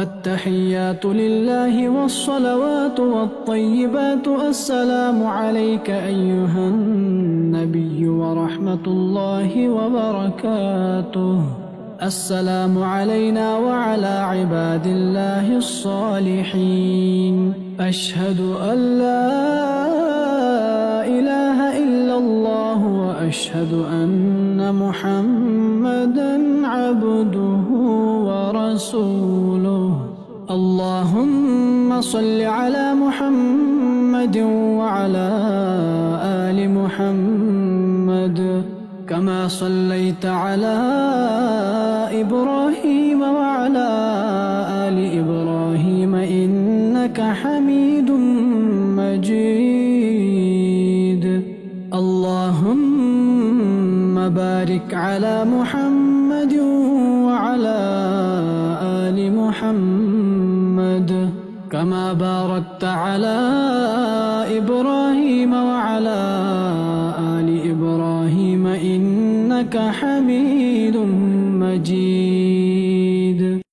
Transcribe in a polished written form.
التحيات لله والصلوات والطيبات. السلام عليك أيها النبي ورحمة الله وبركاته. السلام علينا وعلى عباد الله الصالحين. أشهد أن لا إله إلا الله وأشهد أن محمدًا عبده ورسوله. اللهم صل على محمد وعلى آل محمد كما صليت على إبراهيم وعلى آل إبراهيم إنك حميد مجيد. اللهم بارك على محمد وعلى آل محمد كما باركت على إبراهيم وعلى آل إبراهيم إنك حميد مجيد.